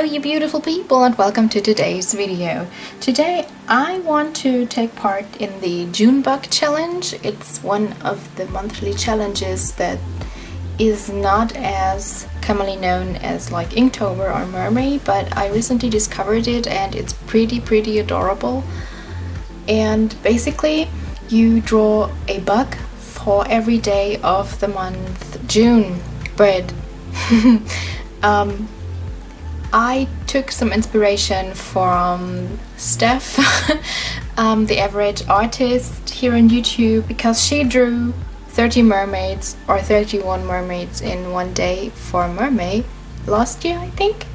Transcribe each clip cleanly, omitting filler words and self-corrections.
you beautiful people, and welcome to today's video. Today I want to take part in the Junebug challenge. It's one of the monthly challenges that is not as commonly known as like Inktober or Mermaid, but I recently discovered it and it's pretty adorable. And basically you draw a bug for every day of the month June, but I took some inspiration from Steph, the average artist here on YouTube, because she drew 30 mermaids or 31 mermaids in one day for Mermaid last year, I think.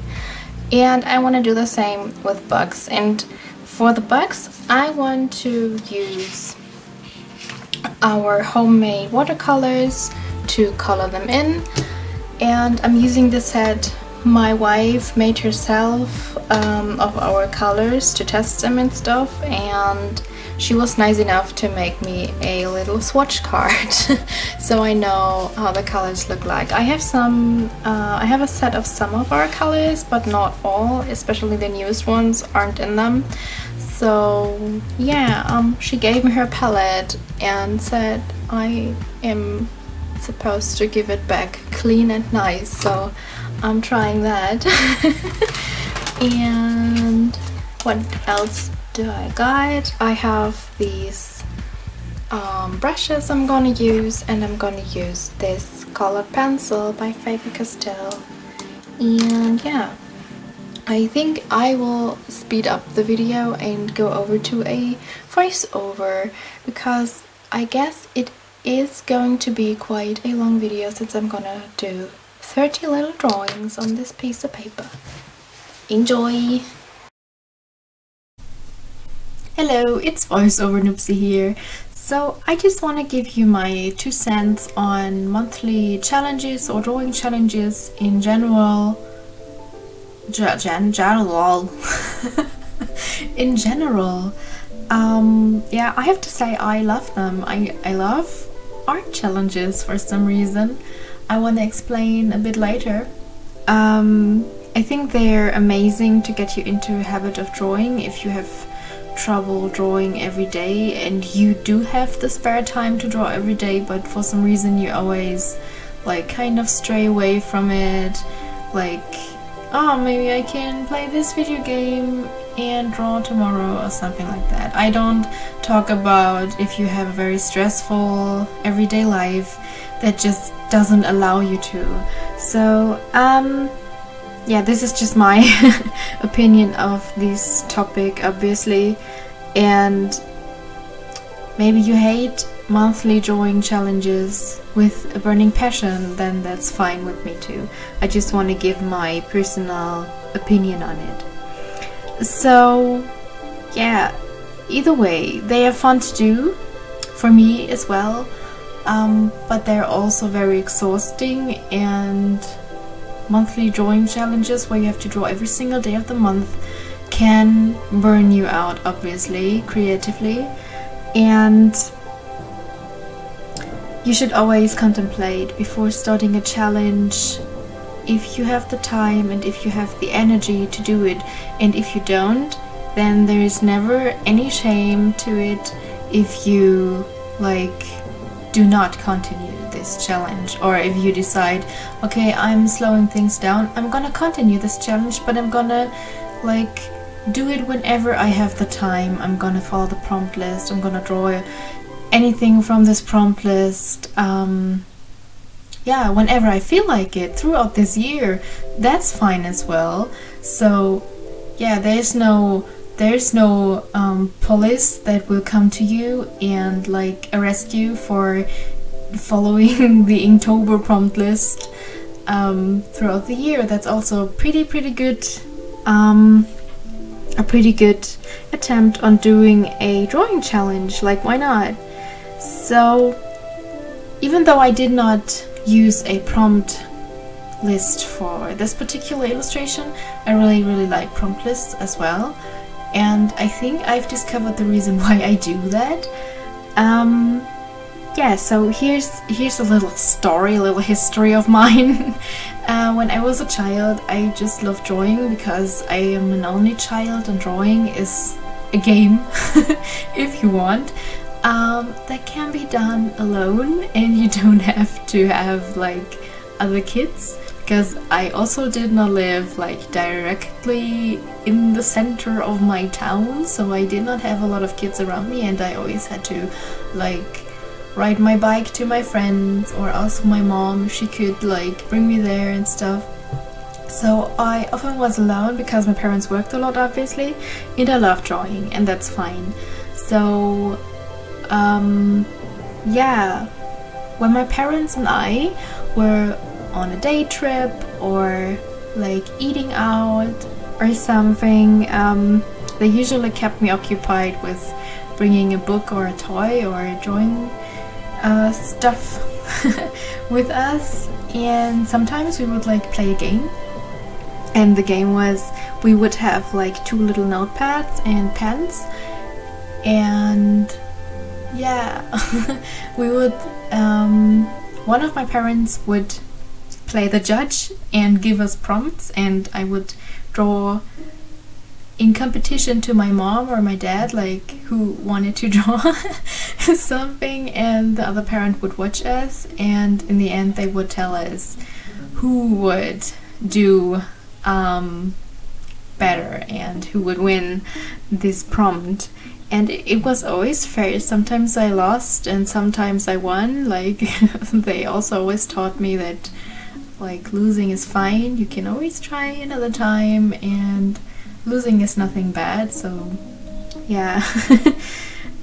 And I want to do the same with bugs. And for the bugs, I want to use our homemade watercolors to color them in. And I'm using the set my wife made herself of our colors to test them and stuff, and she was nice enough to make me a little swatch card so I know how the colors look like. I have a set of some of our colors, but not all, especially the newest ones aren't in them. So yeah, she gave me her palette and said I am supposed to give it back clean and nice, so I'm trying that. And what else do I got? I have these brushes I'm gonna use, and I'm gonna use this colored pencil by Faber-Castell. And yeah, I think I will speed up the video and go over to a voiceover, because I guess it is going to be quite a long video since I'm gonna do 30 little drawings on this piece of paper. Enjoy! Hello, it's voiceover Noopsie here. So I just want to give you my 2 cents on monthly challenges or drawing challenges in general. In general. Yeah, I have to say I love them. I love art challenges for some reason. I want to explain a bit later. I think they're amazing to get you into a habit of drawing if you have trouble drawing every day and you do have the spare time to draw every day, but for some reason you always like kind of stray away from it, like, oh, maybe I can play this video game and draw tomorrow or something like that. I don't talk about if you have a very stressful everyday life that just doesn't allow you to. So yeah, this is just my opinion of this topic, obviously, and maybe you hate monthly drawing challenges with a burning passion, then that's fine with me too. I just want to give my personal opinion on it. So yeah, either way, they are fun to do for me as well, but they're also very exhausting, and monthly drawing challenges where you have to draw every single day of the month can burn you out, obviously, creatively. And you should always contemplate before starting a challenge if you have the time and if you have the energy to do it, and if you don't, then there is never any shame to it if you like do not continue this challenge, or if you decide, okay, I'm slowing things down, I'm gonna continue this challenge, but I'm gonna like do it whenever I have the time. I'm gonna follow the prompt list, I'm gonna draw anything from this prompt list, yeah, whenever I feel like it throughout this year. That's fine as well. So yeah, there's no police that will come to you and like arrest you for following the Inktober prompt list throughout the year. That's also pretty good, a pretty good attempt on doing a drawing challenge. Like, why not? So even though I did not use a prompt list for this particular illustration, I really like prompt lists as well, and I think I've discovered the reason why I do that. yeah, so here's a little story, a little history of mine. When I was a child, I just loved drawing because I am an only child, and drawing is a game, if you want, that can be done alone, and you don't have to have like other kids. Because I also did not live like directly in the center of my town, so I did not have a lot of kids around me, and I always had to like ride my bike to my friends or ask my mom if she could like bring me there and stuff. So I often was alone because my parents worked a lot, obviously, and I love drawing, and that's fine. So yeah, when my parents and I were on a day trip or like eating out or something, they usually kept me occupied with bringing a book or a toy or drawing stuff with us, and sometimes we would like play a game, and the game was we would have like 2 little notepads and pens, and yeah, we would one of my parents would play the judge and give us prompts, and I would draw in competition to my mom or my dad, like who wanted to draw something, and the other parent would watch us, and in the end they would tell us who would do better and who would win this prompt. And it was always fair. Sometimes I lost and sometimes I won. Like they also always taught me that like losing is fine, you can always try another time, and losing is nothing bad. So yeah,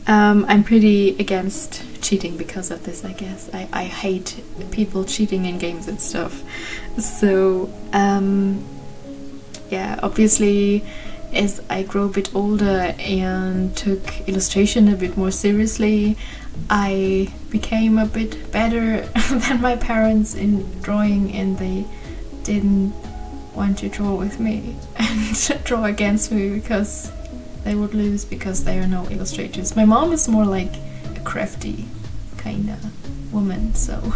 I'm pretty against cheating because of this, I guess. I hate people cheating in games and stuff. So yeah, obviously as I grew a bit older and took illustration a bit more seriously, I became a bit better than my parents in drawing, and they didn't want to draw with me and draw against me because they would lose because they are no illustrators. My mom is more like a crafty kind of woman, so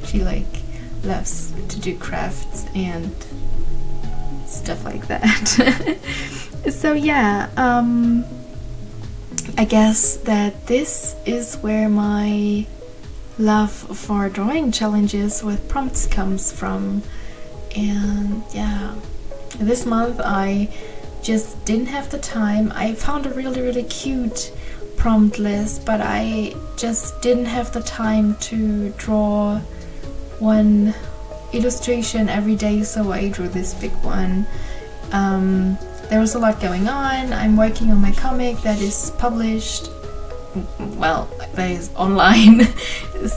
she like loves to do crafts and stuff like that. So yeah, I guess that this is where my love for drawing challenges with prompts comes from. And yeah, this month I just didn't have the time. I found a really cute prompt list, but I just didn't have the time to draw one illustration every day, so I drew this big one. There was a lot going on. I'm working on my comic that is published, well, that is online.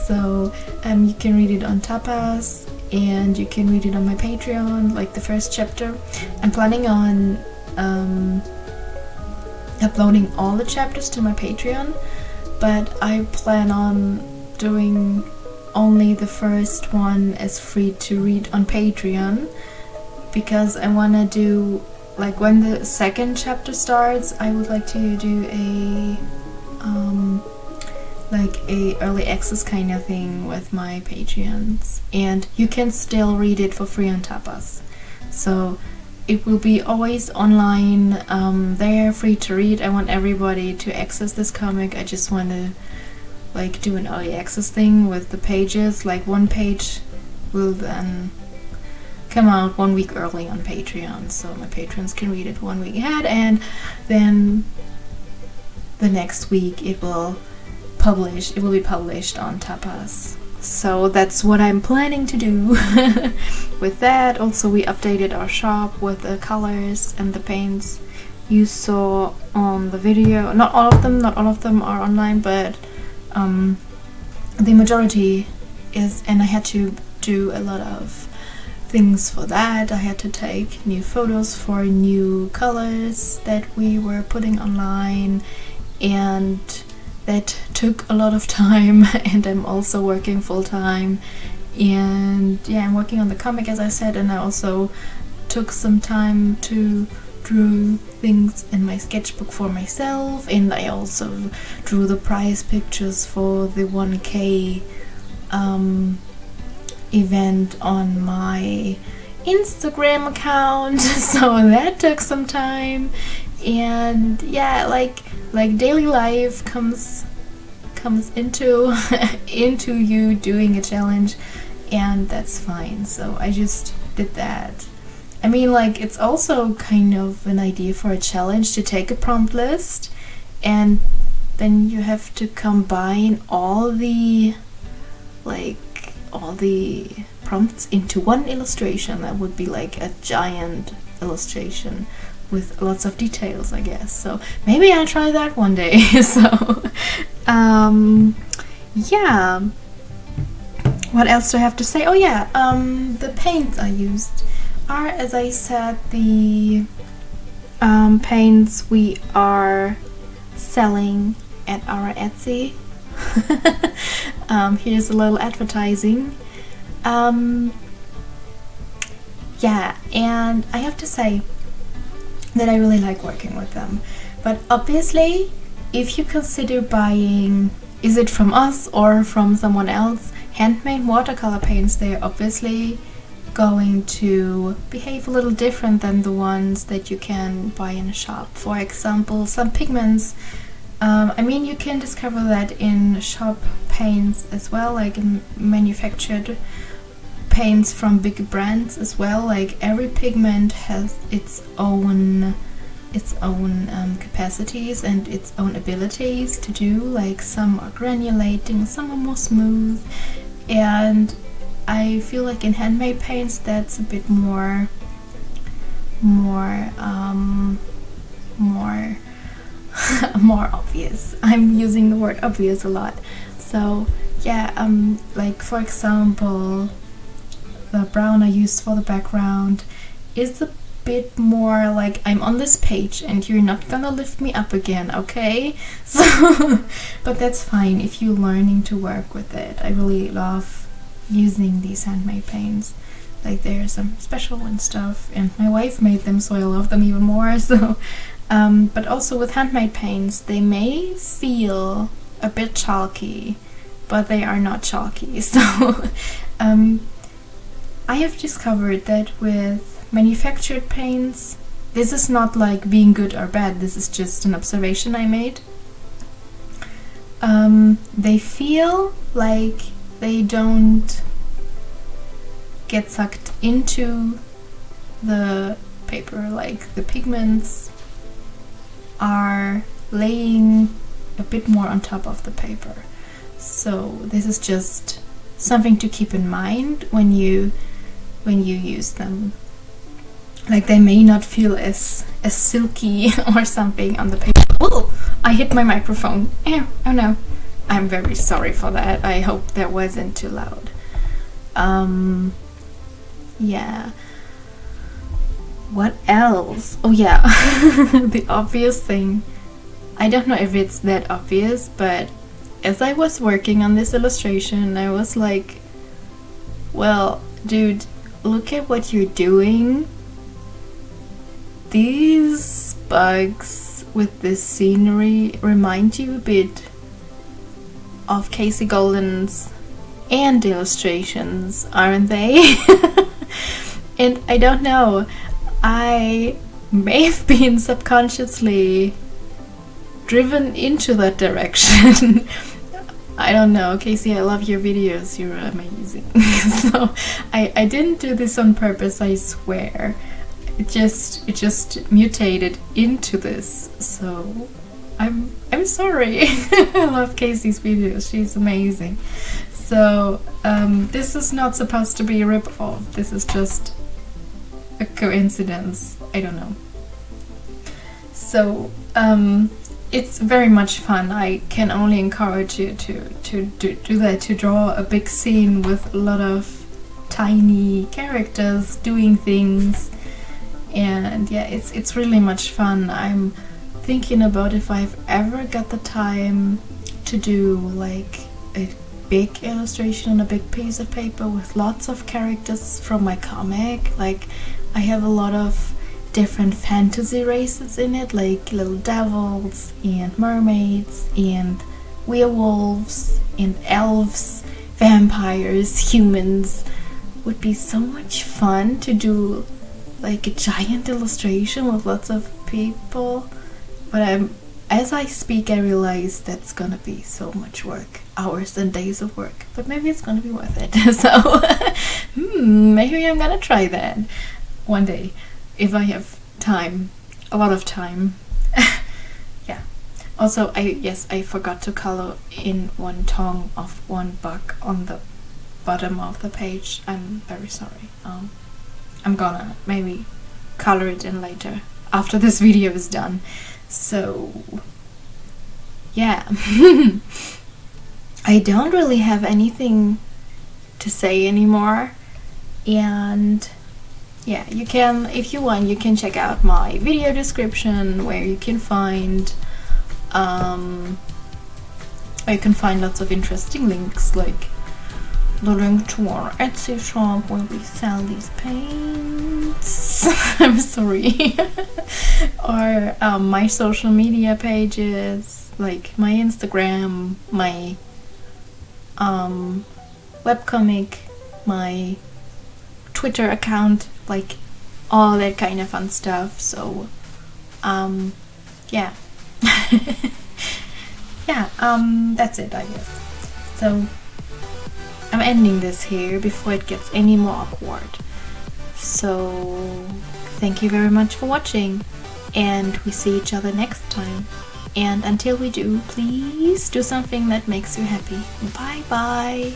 So you can read it on Tapas, and you can read it on my Patreon, like the first chapter. I'm planning on uploading all the chapters to my Patreon, but I plan on doing only the first one as free to read on Patreon, because I want to do, like, when the second chapter starts, I would like to do a like a early access kind of thing with my Patreons, and you can still read it for free on Tapas. So it will be always online, there, free to read. I want everybody to access this comic. I just want to like do an early access thing with the pages. Like one page will then come out 1 week early on Patreon, so my patrons can read it 1 week ahead, and then the next week it will be published on Tapas. So that's what I'm planning to do with that. Also, we updated our shop with the colors and the paints you saw on the video. Not all of them are online, but the majority is, and I had to do a lot of things for that. I had to take new photos for new colors that we were putting online, and that took a lot of time. And I'm also working full-time, and yeah, I'm working on the comic, as I said, and I also took some time to drew things in my sketchbook for myself, and I also drew the prize pictures for the 1K event on my Instagram account. So that took some time, and yeah, like daily life comes into into you doing a challenge, and that's fine. So I just did that. I mean, like, it's also kind of an idea for a challenge to take a prompt list, and then you have to combine all the prompts into one illustration. That would be like a giant illustration with lots of details, I guess. So maybe I'll try that one day. So yeah, what else do I have to say? Oh yeah, the paints I used are, as I said, the paints we are selling at our Etsy. Here's a little advertising. Yeah, and I have to say that I really like working with them. But obviously, if you consider buying, is it from us or from someone else, handmade watercolor paints, they're obviously going to behave a little different than the ones that you can buy in a shop. For example, some pigments, I mean, you can discover that in shop paints as well, like in manufactured paints from big brands as well. Like, every pigment has its own capacities and its own abilities to do. Like, some are granulating, some are more smooth, and I feel like in handmade paints that's a bit more obvious. I'm using the word obvious a lot. So yeah, like, for example, the brown I used for the background is a bit more like, I'm on this page and you're not gonna lift me up again, okay? So but that's fine if you're learning to work with it. I really love using these handmade paints. Like, they're some special and stuff, and my wife made them, so I love them even more. So but also with handmade paints, they may feel a bit chalky, but they are not chalky. So I have discovered that with manufactured paints, this is not like being good or bad, this is just an observation I made. They feel like they don't get sucked into the paper, like the pigments are laying a bit more on top of the paper. So this is just something to keep in mind when you use them. Like, they may not feel as silky or something on the paper. Oh, I hit my microphone. Oh no. I'm very sorry for that. I hope that wasn't too loud. Yeah. What else? Oh yeah, the obvious thing. I don't know if it's that obvious, but as I was working on this illustration, I was like, well, dude, look at what you're doing. These bugs with this scenery remind you a bit of Casey Golden's and illustrations, aren't they? And I don't know, I may have been subconsciously driven into that direction. I don't know, Casey, I love your videos, you're amazing. So I didn't do this on purpose, I swear. It just mutated into this. So I'm sorry. I love Casey's videos, she's amazing. So this is not supposed to be a rip-off, this is just a coincidence, I don't know. So it's very much fun. I can only encourage you to do that, to draw a big scene with a lot of tiny characters doing things. And yeah, it's really much fun. I'm thinking about if I've ever got the time to do like a big illustration on a big piece of paper with lots of characters from my comic. Like, I have a lot of different fantasy races in it, like little devils and mermaids and werewolves and elves, vampires, humans. Would be so much fun to do like a giant illustration with lots of people. But as I speak, I realize that's gonna be so much work, hours and days of work. But maybe it's gonna be worth it. So maybe I'm gonna try that one day if I have time, a lot of time. Yeah. Also, I forgot to color in one tongue of one bug on the bottom of the page. I'm very sorry. I'm gonna maybe color it in later after this video is done. So yeah. I don't really have anything to say anymore, and yeah, you can, if you want, you can check out my video description where you can find lots of interesting links, like the link to our Etsy shop where we sell these paints. I'm sorry. Or my social media pages, like my Instagram, my webcomic, my Twitter account, like all that kind of fun stuff. So yeah. Yeah, that's it, I guess. So I'm ending this here before it gets any more awkward. So thank you very much for watching, and we see each other next time. And until we do, please do something that makes you happy. Bye bye.